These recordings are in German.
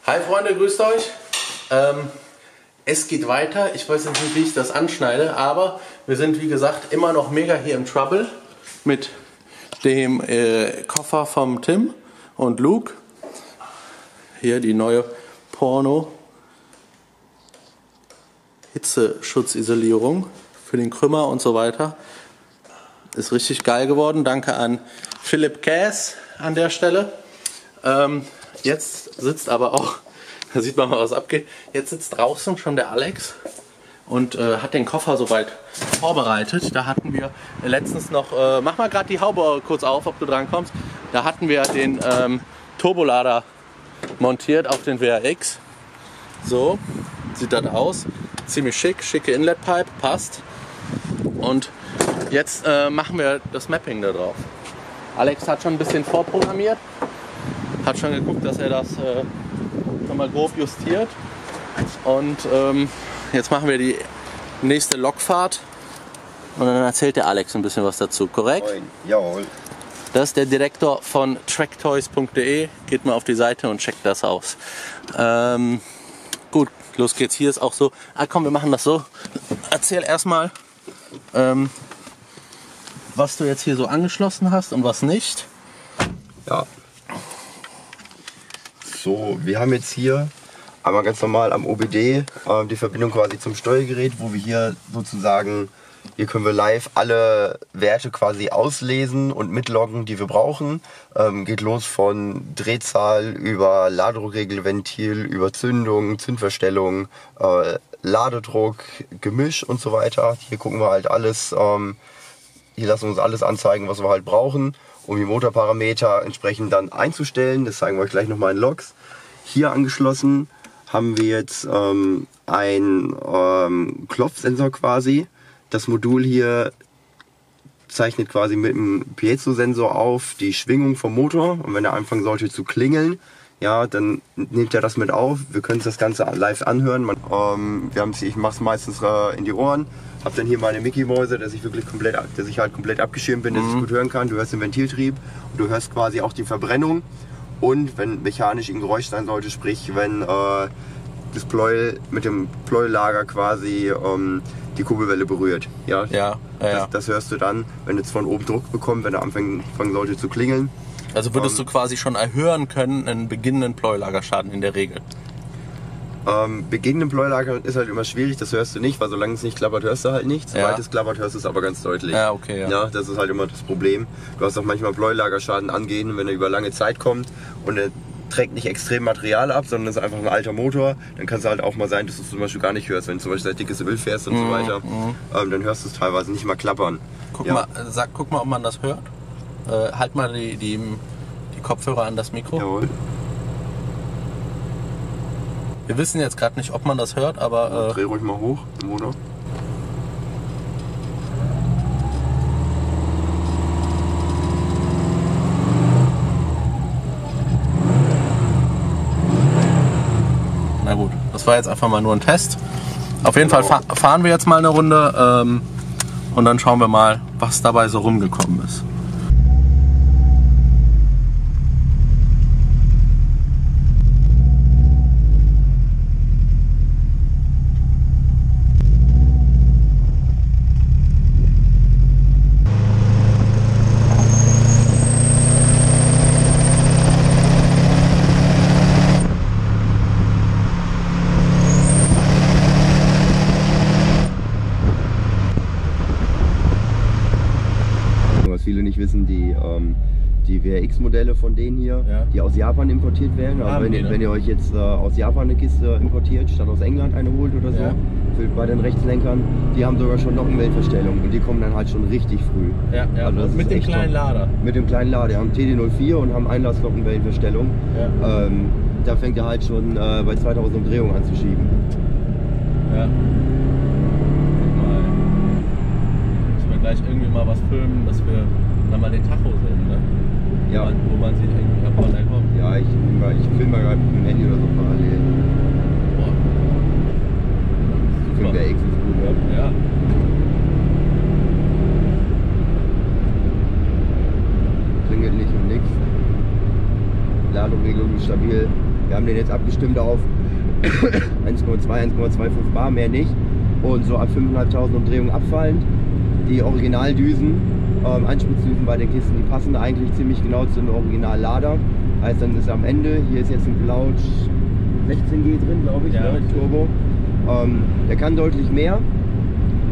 Hi Freunde, grüßt euch. Es geht weiter. Ich weiß jetzt nicht, wie ich das anschneide, aber wir sind wie gesagt immer noch mega hier im Trouble mit dem Koffer vom Tim und Luke. Hier die neue Porno Hitzeschutzisolierung für den Krümmer und so weiter. Ist richtig geil geworden. Danke an Philipp Käs an der Stelle. Jetzt sitzt aber auch, da sieht man mal, was abgeht. Jetzt sitzt draußen schon der Alex und hat den Koffer soweit vorbereitet. Da hatten wir letztens noch, mach mal gerade die Haube kurz auf, ob du dran kommst. Da hatten wir den Turbolader montiert auf den WRX. So sieht das aus. Ziemlich schick, schicke Inlet-Pipe, passt. Und jetzt machen wir das Mapping da drauf. Alex hat schon ein bisschen vorprogrammiert, hat schon geguckt, dass er das nochmal grob justiert. Und jetzt machen wir die nächste Lokfahrt und dann erzählt der Alex ein bisschen was dazu, korrekt? Moin. Jawohl. Das ist der Direktor von tracktoys.de. Geht mal auf die Seite und checkt das aus. Gut, los geht's. Hier ist auch so. Komm, wir machen das so. Erzähl erstmal, was du jetzt hier so angeschlossen hast und was nicht. Ja. So, wir haben jetzt hier einmal ganz normal am OBD die Verbindung quasi zum Steuergerät, wo wir hier sozusagen, hier können wir live alle Werte quasi auslesen und mitloggen, die wir brauchen. Geht los von Drehzahl über Ladedruckregelventil, über Zündung, Zündverstellung, Ladedruck, Gemisch und so weiter. Hier gucken wir halt alles, hier lassen wir uns alles anzeigen, was wir halt brauchen, um die Motorparameter entsprechend dann einzustellen. Das zeigen wir euch gleich nochmal in Logs. Hier angeschlossen haben wir jetzt einen Klopfsensor quasi. Das Modul hier zeichnet quasi mit einem Piezo-Sensor auf die Schwingung vom Motor. Und wenn er anfangen sollte zu klingeln, ja, dann nimmt er das mit auf. Wir können das Ganze live anhören. Ich mache es meistens in die Ohren. Hab dann hier meine Mickey-Mäuse, dass ich halt komplett abgeschirmt bin, dass ich gut hören kann. Du hörst den Ventiltrieb und du hörst quasi auch die Verbrennung. Und wenn mechanisch ein Geräusch sein sollte, sprich wenn das Pleuel mit dem Pleuellager quasi die Kurbelwelle berührt. Ja. Das hörst du dann, wenn es von oben Druck bekommt, wenn er anfangen sollte zu klingeln. Also würdest du quasi schon erhören können, einen beginnenden Pleuellagerschaden in der Regel? Beginnenden Pleuellager ist halt immer schwierig, das hörst du nicht, weil solange es nicht klappert, hörst du halt nichts. Sobald es klappert, hörst du es aber ganz deutlich. Ja, okay. Ja. Das ist halt immer das Problem. Du hast auch manchmal Pleuellagerschaden angehen, wenn er über lange Zeit kommt und er trägt nicht extrem Material ab, sondern ist einfach ein alter Motor. Dann kann es halt auch mal sein, dass du es zum Beispiel gar nicht hörst. Wenn du zum Beispiel sehr dickes Öl fährst und so weiter, dann hörst du es teilweise nicht mal klappern. Guck mal, ob man das hört. Halt mal die Kopfhörer an das Mikro. Jawohl. Wir wissen jetzt gerade nicht, ob man das hört, aber... Dreh ruhig mal hoch, den Motor. Na gut, das war jetzt einfach mal nur ein Test. Auf jeden Fall fahren wir jetzt mal eine Runde und dann schauen wir mal, was dabei so rumgekommen ist. Viele nicht wissen, die WRX-Modelle von denen hier, die aus Japan importiert werden. Also wenn ihr euch jetzt aus Japan eine Kiste importiert, statt aus England eine holt oder so, bei den Rechtslenkern, die haben sogar schon Nockenwellenverstellung und die kommen dann halt schon richtig früh. Also mit dem kleinen Lader. Mit dem kleinen Lader, die haben TD04 und haben Einlass-Nockenwellenverstellung. Da fängt er halt schon bei 2000 Umdrehungen an zu schieben. Ja. Gleich irgendwie mal was filmen, dass wir dann mal den Tacho sehen, ne? Ja. Wo man sieht, irgendwie, ob man da kommt. Ja, ich filme mal gerade mit dem Handy oder so parallel. Boah. Für den WRX ist gut, ja. Ja. Klingelt nicht und nix. Ladung regelung stabil. Wir haben den jetzt abgestimmt auf 1,2, 1,25 bar, mehr nicht. Und so ab 5.500 Umdrehungen abfallend. Die Originaldüsen, Einspritzdüsen bei den Kisten, die passen eigentlich ziemlich genau zu einem Originallader. Heißt, dann ist am Ende, hier ist jetzt ein Cloud 16G drin, glaube ich, ja, ne? Turbo. Der kann deutlich mehr,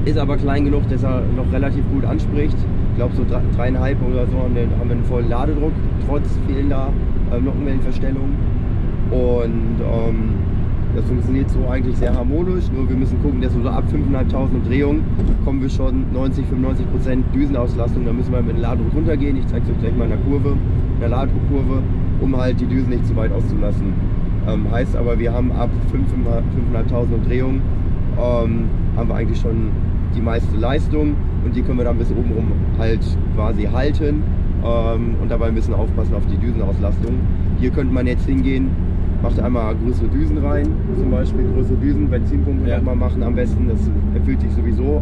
ist aber klein genug, dass er noch relativ gut anspricht. Ich glaube so 3,5 oder so haben wir einen vollen Ladedruck, trotz fehlender Nockenwellenverstellung. Und das funktioniert so eigentlich sehr harmonisch, nur wir müssen gucken, dass wir so ab 5.500 Umdrehungen kommen wir schon 90–95% Düsenauslastung. Da müssen wir mit dem Ladedruck runtergehen. Ich zeige es euch gleich mal in der Kurve, in der Ladedruckkurve, um halt die Düsen nicht zu weit auszulassen. Heißt aber, wir haben ab 5.500 Umdrehungen haben wir eigentlich schon die meiste Leistung und die können wir dann bis oben rum halt quasi halten und dabei ein bisschen aufpassen auf die Düsenauslastung. Hier könnte man jetzt hingehen, macht einmal größere Düsen rein, zum Beispiel größere Düsen, Benzinpumpe nochmal machen am besten. Das empfiehlt sich sowieso,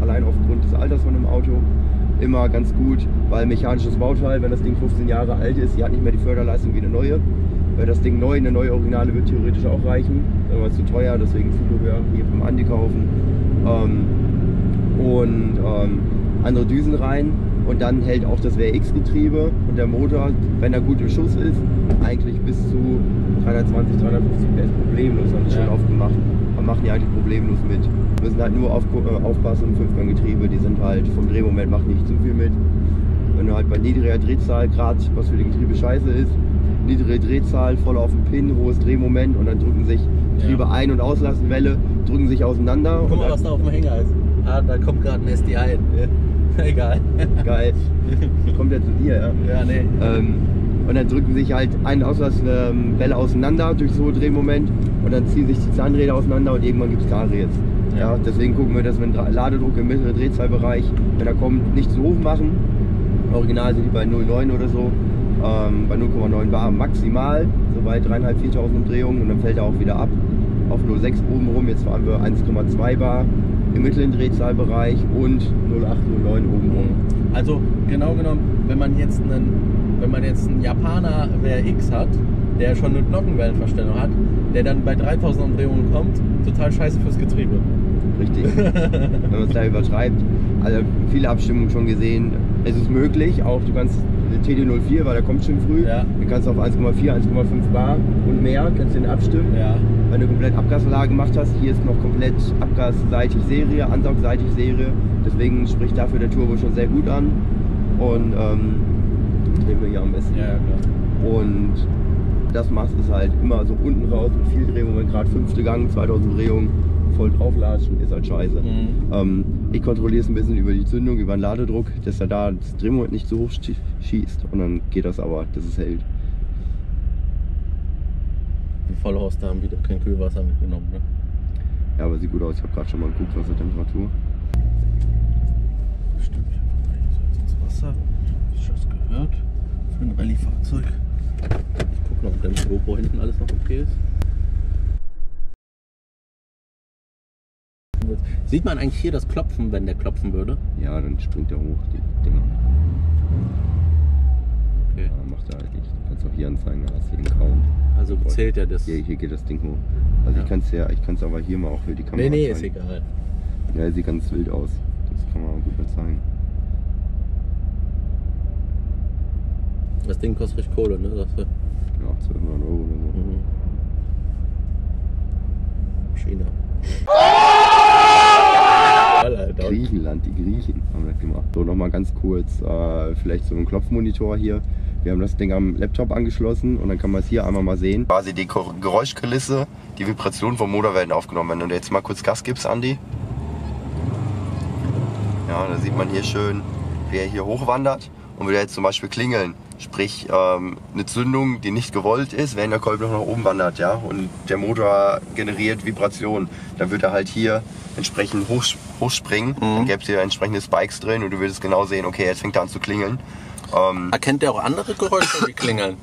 allein aufgrund des Alters von dem Auto, immer ganz gut, weil mechanisches Bauteil, wenn das Ding 15 Jahre alt ist, die hat nicht mehr die Förderleistung wie eine neue. Weil das Ding neu, eine neue Originale wird theoretisch auch reichen, aber zu teuer, deswegen Zubehör hier beim Andi kaufen. Andere Düsen rein und dann hält auch das WRX-Getriebe und der Motor, wenn er gut im Schuss ist, eigentlich bis zu 320, 350 PS problemlos, haben die schon oft gemacht, aber machen die eigentlich problemlos mit. Wir müssen halt nur aufpassen, 5-Gang-Getriebe, die sind halt vom Drehmoment, macht nicht zu viel mit. Wenn du halt bei niedriger Drehzahl, gerade was für die Getriebe scheiße ist, niedrige Drehzahl, voll auf den Pin, hohes Drehmoment und dann drücken sich Getriebe Ein- und Auslastenwelle, drücken sich auseinander. Guck mal, was da auf dem Hänger ist. Ah, da kommt gerade ein SDI hin. Egal. Geil. Kommt ja zu dir, ja? Ja, nee. Und dann drücken sich halt Ein- und Auslasswelle auseinander durch das hohe Drehmoment und dann ziehen sich die Zahnräder auseinander und irgendwann gibt es Karies. Ja, deswegen gucken wir, dass wir den Ladedruck im mittleren Drehzahlbereich, wenn er kommt, nicht zu hoch machen. Original sind die bei 0,9 oder so. Bei 0,9 bar maximal, so bei 3.500, 4.000 Umdrehungen und dann fällt er auch wieder ab auf 0,6 oben rum. Jetzt fahren wir 1,2 bar im mittleren Drehzahlbereich und 0,8, 0,9 oben rum. Also genau genommen, wenn man jetzt einen Japaner WRX hat, der schon eine Nockenwellenverstellung hat, der dann bei 3.000 Umdrehungen kommt, total scheiße fürs Getriebe. Richtig, wenn man es da übertreibt. Also viele Abstimmungen schon gesehen. Es ist möglich, auch du kannst TD04, weil der kommt schon früh, dann kannst du auf 1,4, 1,5 bar und mehr, kannst du den abstimmen. Ja. Wenn du komplett Abgasanlage gemacht hast, hier ist noch komplett abgasseitig Serie, ansaugseitig Serie, deswegen spricht dafür der Turbo schon sehr gut an und drehen wir hier am besten. Ja, klar. Und das machst ist halt immer so unten raus mit viel Drehmoment, gerade 5. Gang, 2000 Umdrehungen, voll drauflatschen, ist halt scheiße. Ich kontrolliere es ein bisschen über die Zündung, über den Ladedruck, dass er da das Drehmoment nicht so hoch schießt und dann geht das aber, dass es hält. Die Vollhorste haben wieder kein Kühlwasser mitgenommen, ne? Ja, aber sieht gut aus, ich habe gerade schon mal geguckt, Wassertemperatur. Stimmt, ich habe noch ins Wasser. Hab ich das gehört? Für ein Rallye-Fahrzeug. Ich gucke noch, ob der mit GoPro hinten alles noch okay ist. Sieht man eigentlich hier das Klopfen, wenn der klopfen würde? Ja, dann springt er hoch, die Dinger. Okay. Ja, macht er halt nicht. Du kannst auch hier anzeigen, da hast du den Count. Also zählt er das? Hier geht das Ding hoch. Also ja. Ich kann es aber hier mal auch für die Kamera Nee, zeigen. ist egal. Ja, sieht ganz wild aus. Das kann man auch gut mal zeigen. Das Ding kostet richtig Kohle, ne? Sagst du? Ja, 1200 € oder so. China. Griechenland, die Griechen haben das gemacht. So, nochmal ganz kurz, vielleicht so ein Klopfmonitor hier. Wir haben das Ding am Laptop angeschlossen und dann kann man es hier einmal mal sehen. Quasi die Geräuschkulisse, die Vibrationen vom Motor werden aufgenommen. Wenn du jetzt mal kurz Gas gibst, Andi. Ja, da sieht man hier schön, wie er hier hochwandert und würde jetzt zum Beispiel klingeln. Sprich, eine Zündung, die nicht gewollt ist, während der Kolben noch nach oben wandert, ja, und der Motor generiert Vibration. Dann wird er halt hier entsprechend hochspringen, dann gäbe es hier entsprechende Spikes drin und du würdest genau sehen, okay, jetzt fängt er an zu klingeln. Erkennt er auch andere Geräusche, die klingeln?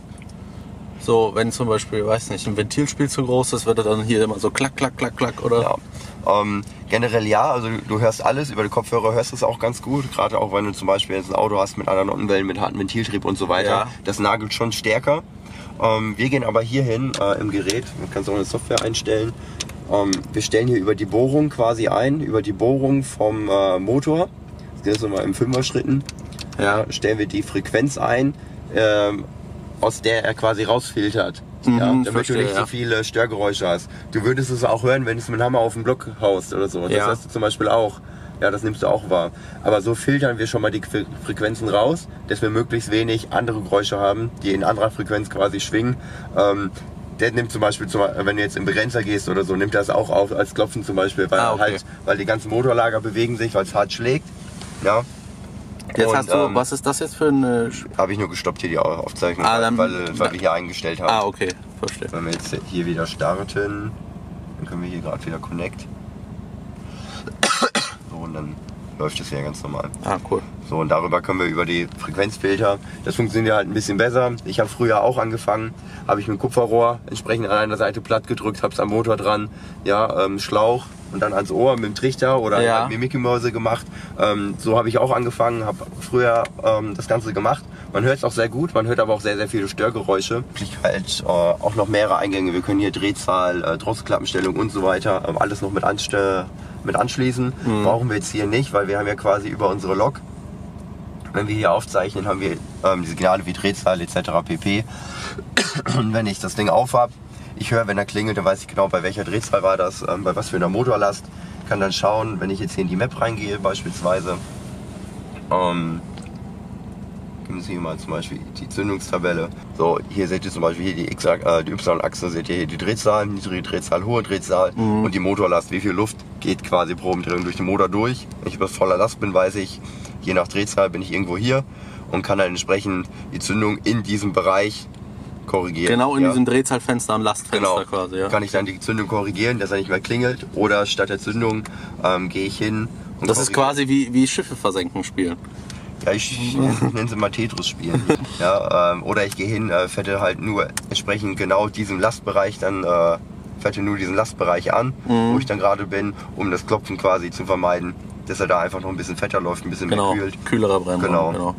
So, wenn zum Beispiel, weiß nicht, ein Ventilspiel zu groß ist, wird er dann hier immer so klack, klack, klack, klack, oder? Ja. Generell ja, also du hörst alles, über die Kopfhörer hörst du es auch ganz gut, gerade auch wenn du zum Beispiel jetzt ein Auto hast mit anderen Nockenwellen, mit hartem Ventiltrieb und so weiter, Ja. das nagelt schon stärker. Wir gehen aber hier hin im Gerät, man kann auch eine Software einstellen, wir stellen hier über die Bohrung quasi ein, über die Bohrung vom Motor, das geht jetzt nochmal im 5er-Schritten, Ja. stellen wir die Frequenz ein, aus der er quasi rausfiltert. Mhm, Ja, damit verstehe, du nicht ja. so viele Störgeräusche hast. Du würdest es auch hören, wenn du es mit dem Hammer auf den Block haust oder so. Das Ja. hast du zum Beispiel auch. Ja, das nimmst du auch wahr. Aber so filtern wir schon mal die Frequenzen raus, dass wir möglichst wenig andere Geräusche haben, die in anderer Frequenz quasi schwingen. Der nimmt zum Beispiel, wenn du jetzt im Begrenzer gehst oder so, nimmt das auch auf als Klopfen zum Beispiel, weil, Okay. weil die ganzen Motorlager bewegen sich, weil es hart schlägt. Ja. Jetzt Und, hast du, was ist das jetzt für eine... Habe ich nur gestoppt hier die Aufzeichnung, dann- weil wir hier eingestellt haben. Ah, okay, verstehe. Wenn wir jetzt hier wieder starten, dann können wir hier gerade wieder Connect. So, und dann läuft es ja ganz normal. Ah, cool. So, und darüber können wir über die Frequenzfilter, das funktioniert halt ein bisschen besser. Ich habe früher auch angefangen, habe ich mit dem Kupferrohr entsprechend an einer Seite platt gedrückt, habe es am Motor dran, ja, Schlauch und dann ans Ohr mit dem Trichter oder Ja. halt mir Mickey-Mäuse gemacht. So habe ich auch angefangen, habe früher das Ganze gemacht. Man hört es auch sehr gut, man hört aber auch sehr, sehr viele Störgeräusche. Halt auch noch mehrere Eingänge. Wir können hier Drehzahl, Drosselklappenstellung und so weiter, alles noch mit anschließen. Brauchen wir jetzt hier nicht, weil wir haben ja quasi über unsere Lok, wenn wir hier aufzeichnen, haben wir die Signale wie Drehzahl etc. pp. Und wenn ich das Ding auf habe, ich höre, wenn er klingelt, dann weiß ich genau, bei welcher Drehzahl war das, bei was für einer Motorlast. Kann dann schauen, wenn ich jetzt hier in die Map reingehe beispielsweise, geben Sie hier mal zum Beispiel die Zündungstabelle. So, hier seht ihr zum Beispiel hier die Y-Achse, seht ihr hier die Drehzahl, niedrige Drehzahl, hohe Drehzahl und die Motorlast. Wie viel Luft geht quasi pro Umdrehung durch den Motor durch. Wenn ich über voller Last bin, weiß ich, je nach Drehzahl bin ich irgendwo hier und kann dann entsprechend die Zündung in diesem Bereich korrigieren. Genau in ja. diesem Drehzahlfenster und Lastfenster Genau, quasi, ja. kann ich dann die Zündung korrigieren, dass er nicht mehr klingelt. Oder statt der Zündung gehe ich hin und Das ist quasi wie Schiffe versenken spielen. ja, ich nenne es mal Tetris spielen. Ja, oder ich gehe hin, fette halt nur entsprechend genau diesem Lastbereich dann, fette nur diesen Lastbereich an, wo ich dann gerade bin, um das Klopfen quasi zu vermeiden, dass er da einfach noch ein bisschen fetter läuft, ein bisschen Genau, mehr kühlt. kühlerer Bremse. Genau.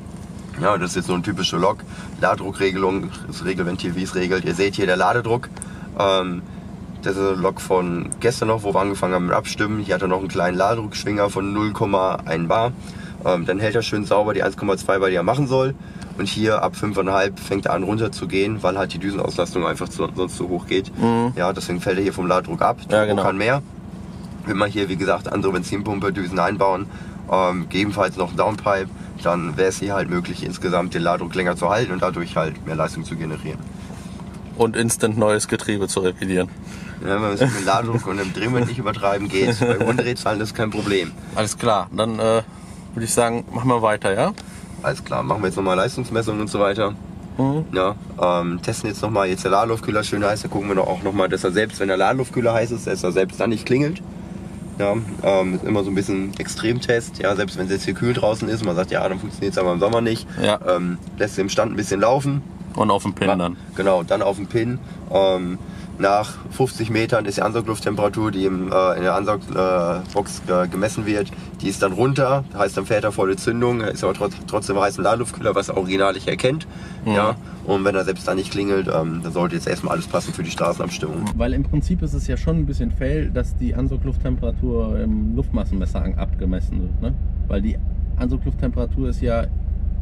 Ja, das ist jetzt so eine typische Lok. Ladedruckregelung, das Regelventil, wie es regelt. Ihr seht hier der Ladedruck. Das ist eine Lok von gestern noch, wo wir angefangen haben mit Abstimmen. Hier hat er noch einen kleinen Ladedruckschwinger von 0,1 Bar. Dann hält er schön sauber die 1,2 Bar, die er machen soll. Und hier ab 5,5 fängt er an runter zu gehen, weil halt die Düsenauslastung einfach sonst zu hoch geht. Ja, deswegen fällt er hier vom Ladedruck ab. Ja, genau. Kann mehr. Wenn man hier, wie gesagt, andere Benzinpumpe, Düsen einbauen, gegebenenfalls noch ein Downpipe, dann wäre es hier halt möglich, insgesamt den Ladedruck länger zu halten und dadurch halt mehr Leistung zu generieren. Und instant neues Getriebe zu reparieren. Ja, wenn man es mit dem Ladedruck und dem Drehmoment nicht übertreiben geht, bei hohen Drehzahlen ist kein Problem. Alles klar, dann würde ich sagen, machen wir weiter, ja? Alles klar, machen wir jetzt nochmal Leistungsmessungen und so weiter. Ja, testen jetzt nochmal, jetzt der Ladeluftkühler schön heiß, da gucken wir doch auch nochmal, dass er selbst, wenn der Ladeluftkühler heiß ist, dass er selbst dann nicht klingelt. Ja, ist immer so ein bisschen Extremtest, ja, selbst wenn es jetzt hier kühl draußen ist, man sagt, ja, dann funktioniert es aber im Sommer nicht, Ja. Lässt im Stand ein bisschen laufen. Und auf dem Pin dann. Genau, dann auf den Pin. Nach 50 Metern ist die Ansauglufttemperatur, die in der Ansaugbox gemessen wird, die ist dann runter, heißt dann fährt er volle Zündung, ist aber trotzdem heiß im Ladeluftkühler, was er originalig erkennt. Ja, und wenn er selbst dann nicht klingelt, dann sollte jetzt erstmal alles passen für die Straßenabstimmung. Weil im Prinzip ist es ja schon ein bisschen fail, dass die Ansauglufttemperatur im Luftmassenmesser abgemessen wird, ne? Weil die Ansauglufttemperatur ist ja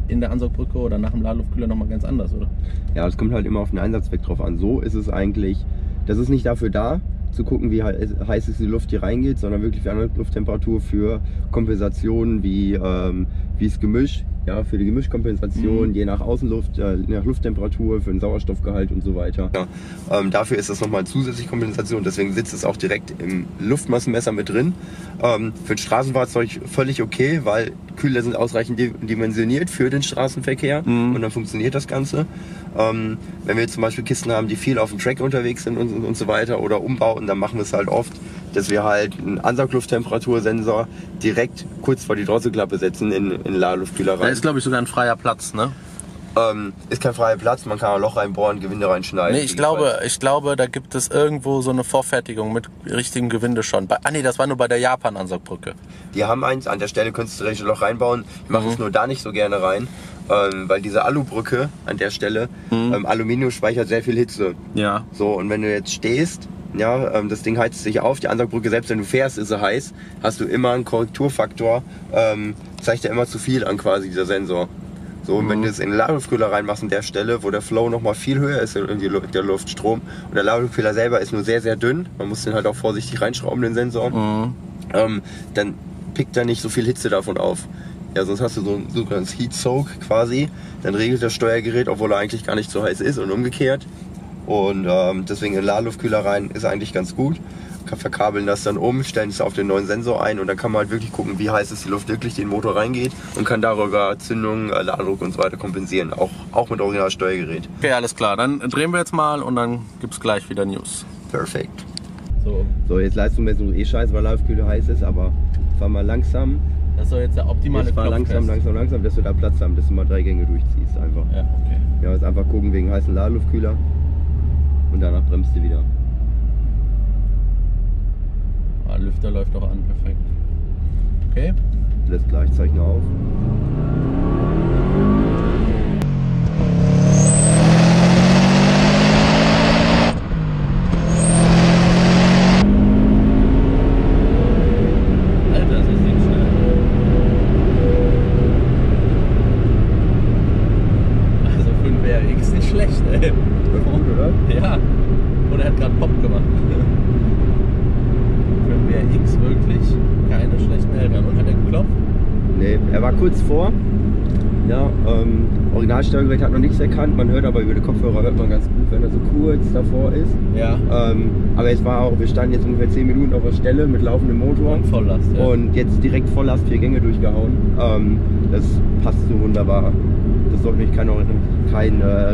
in der Ansaugbrücke oder nach dem Ladeluftkühler nochmal ganz anders, oder? Ja, es kommt halt immer auf den Einsatzzweck drauf an. So ist es eigentlich, das ist nicht dafür da, zu gucken, wie heiß ist die Luft, die reingeht, sondern wirklich für eine Lufttemperatur, für Kompensationen wie das Gemisch, ja, für die Gemischkompensation, je nach Außenluft, je nach Lufttemperatur, für den Sauerstoffgehalt und so weiter. Ja, dafür ist das nochmal zusätzliche Kompensation, deswegen sitzt es auch direkt im Luftmassenmesser mit drin. Für ein Straßenfahrzeug völlig okay, weil Kühler sind ausreichend dimensioniert für den Straßenverkehr und dann funktioniert das Ganze. Wenn wir jetzt zum Beispiel Kisten haben, die viel auf dem Track unterwegs sind und so weiter oder Umbauten, dann machen wir es halt oft, dass wir halt einen Ansauglufttemperatursensor direkt kurz vor die Drosselklappe setzen in den Ladeluftkühler rein. Da ist, glaube ich, sogar ein freier Platz, ne? Ist kein freier Platz, man kann ein Loch reinbohren, Gewinde reinschneiden. Nee, ich glaube, da gibt es irgendwo so eine Vorfertigung mit richtigem Gewinde schon. Nee, das war nur bei der Japan-Ansaugbrücke. Die haben eins, an der Stelle könntest du direkt ein Loch reinbauen. Ich mache es nur da nicht so gerne rein, weil diese Alubrücke an der Stelle, Aluminium speichert sehr viel Hitze. Ja. So, und wenn du jetzt stehst, ja, das Ding heizt sich auf, die Ansaugbrücke, selbst wenn du fährst, ist sie heiß, hast du immer einen Korrekturfaktor, zeigt ja immer zu viel an quasi dieser Sensor. So, und wenn du es in den Ladungskühler reinmachst an der Stelle, wo der Flow nochmal viel höher ist in der Luftstrom und der Ladungskühler selber ist nur sehr, sehr dünn, man muss den halt auch vorsichtig reinschrauben, den Sensor, dann pickt er nicht so viel Hitze davon auf. Ja, sonst hast du so ein sogenanntes Heat Soak quasi, dann regelt das Steuergerät, obwohl er eigentlich gar nicht so heiß ist und umgekehrt. Und deswegen in den Ladluftkühler rein ist eigentlich ganz gut. Verkabeln das dann um, stellen es auf den neuen Sensor ein und dann kann man halt wirklich gucken, wie heiß ist die Luft wirklich, die in den Motor reingeht und kann darüber Zündung, Ladedruck und so weiter kompensieren, auch mit Originalsteuergerät. Okay, alles klar. Dann drehen wir jetzt mal und dann gibt es gleich wieder News. Perfekt. So, jetzt Leistungsmessung ist scheiße, weil Ladluftkühler heiß ist, aber fahr mal langsam. das soll jetzt der optimale Jetzt fahr langsam, dass du da Platz haben, dass du mal 3 Gänge durchziehst einfach. Ja, okay. Ja, jetzt einfach gucken wegen heißen Ladeluftkühler und danach bremst du wieder. Lüfter läuft auch an, perfekt. Okay. Lässt Gleichzeichen auf. Alter, ist das Ding schnell. Also für ein WRX nicht schlecht, ey. Gut, oder? Ja. Und er hat gerade Pop gemacht. Für ein WRX wirklich keine schlechten Eltern. Und hat er geklopft? Nee, er war kurz vor. Ja, Originalsteuergerät hat noch nichts erkannt. Man hört aber über die Kopfhörer hört man ganz gut, wenn er so kurz davor ist. Ja. Aber es war auch, wir standen jetzt ungefähr 10 Minuten auf der Stelle mit laufendem Motor. Und Volllast, ja. Und jetzt direkt Volllast 4 Gänge durchgehauen. Das passt so wunderbar. Das sollte nicht kein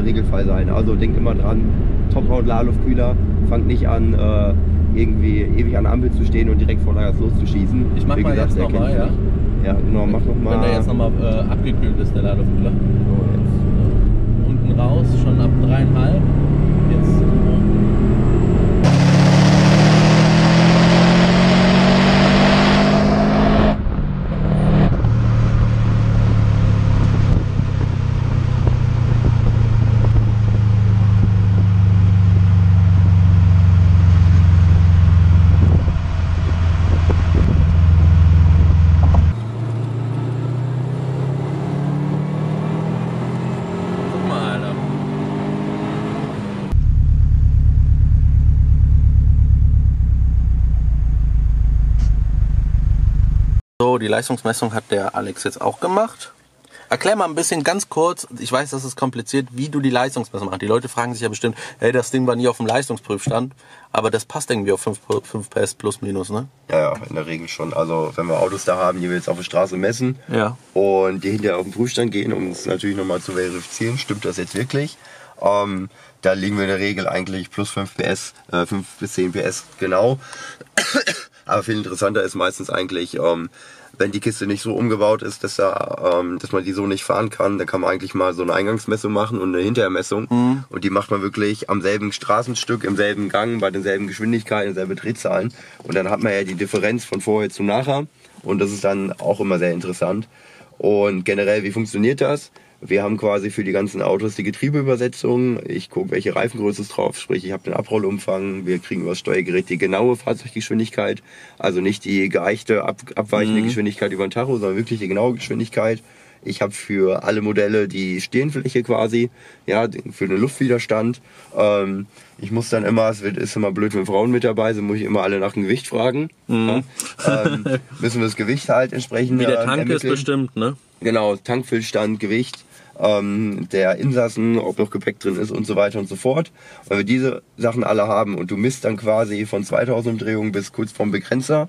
Regelfall sein. Also denkt immer dran, Top-Mount-Ladeluftkühler, fangt nicht an, irgendwie ewig an der Ampel zu stehen und direkt vor Gas loszuschießen. Ich mach Wie mal gesagt, jetzt nochmal, ja? Ja, genau, mach nochmal. Wenn der jetzt nochmal abgekühlt ist, der Ladekühler. So, jetzt. Unten raus, schon ab 3,5. Jetzt. Guck mal, Alter. So, die Leistungsmessung hat der Alex jetzt auch gemacht. Erklär mal ein bisschen ganz kurz, ich weiß, das ist kompliziert, wie du die Leistungsmessung machst. Die Leute fragen sich ja bestimmt, hey, das Ding war nie auf dem Leistungsprüfstand, aber das passt irgendwie auf 5 PS plus minus, ne? Ja, in der Regel schon. Also wenn wir Autos da haben, die wir jetzt auf der Straße messen und die hinterher auf den Prüfstand gehen, um es natürlich nochmal zu verifizieren, stimmt das jetzt wirklich? Da liegen wir in der Regel eigentlich plus 5 PS, 5 bis 10 PS genau. Aber viel interessanter ist meistens eigentlich, wenn die Kiste nicht so umgebaut ist, dass man die so nicht fahren kann, dann kann man eigentlich mal so eine Eingangsmessung machen und eine Hinterhermessung. Und die macht man wirklich am selben Straßenstück, im selben Gang, bei denselben Geschwindigkeiten, selben Drehzahlen. Und dann hat man ja die Differenz von vorher zu nachher. Und das ist dann auch immer sehr interessant. Und generell, wie funktioniert das? Wir haben quasi für die ganzen Autos die Getriebeübersetzung. Ich gucke, welche Reifengröße ist drauf, sprich ich habe den Abrollumfang. Wir kriegen über das Steuergerät die genaue Fahrzeuggeschwindigkeit, also nicht die geeichte, abweichende Geschwindigkeit über den Tacho, sondern wirklich die genaue Geschwindigkeit. Ich habe für alle Modelle die Stehenfläche quasi, ja, für den Luftwiderstand. Ich muss dann immer, ist immer blöd, wenn Frauen mit dabei sind, muss ich immer alle nach dem Gewicht fragen. Ja. Müssen wir das Gewicht halt entsprechend Wie der Tank ermitteln. ist bestimmt, ne? Genau, Tankfüllstand, Gewicht, der Insassen, ob noch Gepäck drin ist und so weiter und so fort. Weil wir diese Sachen alle haben und du misst dann quasi von 2000 Umdrehungen bis kurz vorm Begrenzer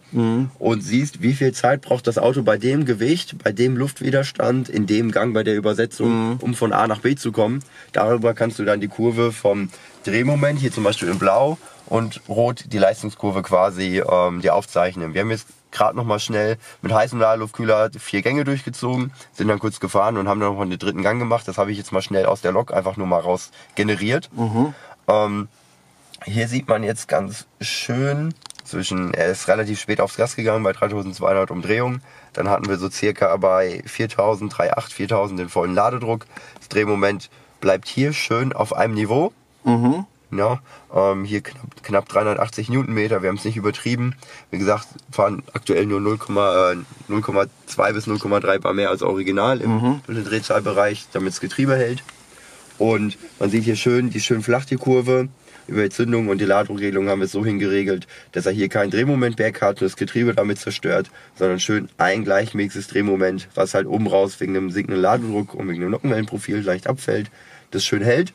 und siehst, wie viel Zeit braucht das Auto bei dem Gewicht, bei dem Luftwiderstand, in dem Gang, bei der Übersetzung, um von A nach B zu kommen. Darüber kannst du dann die Kurve vom Drehmoment, hier zum Beispiel in Blau, und Rot die Leistungskurve quasi dir aufzeichnen. Wir haben jetzt gerade nochmal schnell mit heißem Ladeluftkühler 4 Gänge durchgezogen, sind dann kurz gefahren und haben dann noch einen 3. Gang gemacht. Das habe ich jetzt mal schnell aus der Lok einfach nur mal raus generiert. Hier sieht man jetzt ganz schön, er ist relativ spät aufs Gas gegangen bei 3200 Umdrehungen. Dann hatten wir so circa bei 4000, 3.8, 4000 den vollen Ladedruck. Das Drehmoment bleibt hier schön auf einem Niveau. Ja, hier knapp 380 Newtonmeter, wir haben es nicht übertrieben. Wie gesagt, fahren aktuell nur 0,2 bis 0,3 Bar mehr als original im Drehzahlbereich, damit das Getriebe hält. Und man sieht hier schön flach die Kurve. Über die Zündung und die Ladedruckregelung haben wir es so hingeregelt, dass er hier kein Drehmoment-Berg hat und das Getriebe damit zerstört, sondern schön ein gleichmäßiges Drehmoment, was halt oben raus wegen dem sinkenden Ladedruck und wegen dem Nockenwellenprofil leicht abfällt, das schön hält.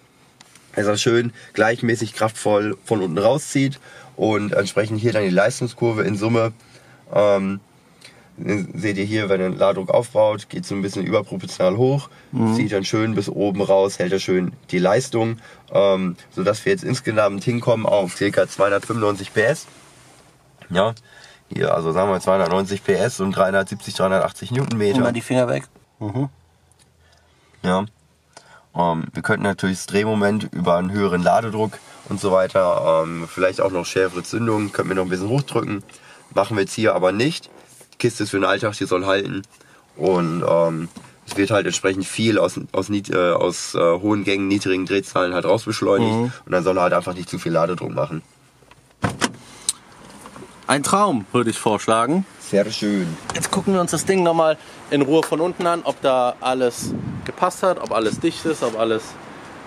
Dass er schön gleichmäßig kraftvoll von unten rauszieht und entsprechend hier dann die Leistungskurve in Summe. Seht ihr hier, wenn er den Ladedruck aufbaut, geht es so ein bisschen überproportional hoch, zieht dann schön bis oben raus, hält er schön die Leistung, sodass wir jetzt insgesamt hinkommen auf ca. 295 PS. Ja, hier also sagen wir 290 PS und 370, 380 Newtonmeter. Mal die Finger weg. Ja. Wir könnten natürlich das Drehmoment über einen höheren Ladedruck und so weiter, vielleicht auch noch schärfere Zündungen, könnten wir noch ein bisschen hochdrücken. Machen wir jetzt hier aber nicht. Die Kiste ist für den Alltag, die soll halten. Und es wird halt entsprechend viel aus hohen Gängen, niedrigen Drehzahlen halt rausbeschleunigt. Und dann soll er halt einfach nicht zu viel Ladedruck machen. Ein Traum, würde ich vorschlagen. Sehr schön. Jetzt gucken wir uns das Ding nochmal in Ruhe von unten an, ob da alles gepasst hat, ob alles dicht ist, ob alles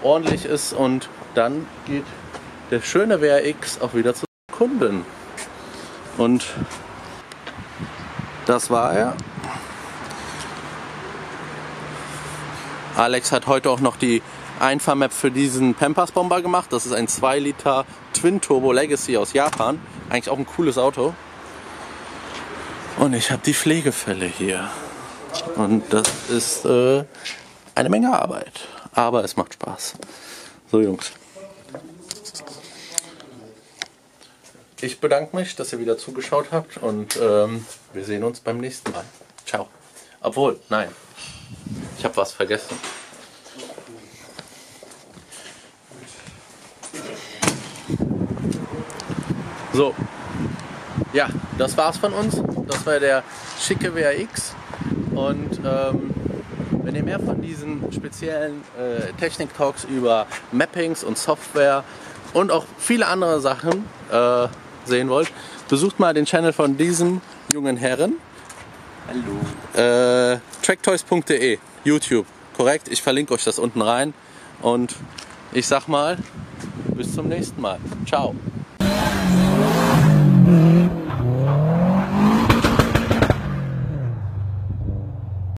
ordentlich ist. Und dann geht der schöne WRX auch wieder zum Kunden. Und das war er. Alex hat heute auch noch die Einfahrmap für diesen Pampers Bomber gemacht. Das ist ein 2 Liter Twin Turbo Legacy aus Japan. Eigentlich auch ein cooles Auto. Und ich habe die Pflegefälle hier. Und das ist eine Menge Arbeit. Aber es macht Spaß. So, Jungs. Ich bedanke mich, dass ihr wieder zugeschaut habt. Und wir sehen uns beim nächsten Mal. Ciao. Obwohl, nein. Ich habe was vergessen. So, ja, das war's von uns. Das war der schicke WRX. Und wenn ihr mehr von diesen speziellen Technik-Talks über Mappings und Software und auch viele andere Sachen sehen wollt, besucht mal den Channel von diesem jungen Herren. Hallo. Tracktoys.de, YouTube, korrekt? Ich verlinke euch das unten rein. Und ich sag mal, bis zum nächsten Mal. Ciao.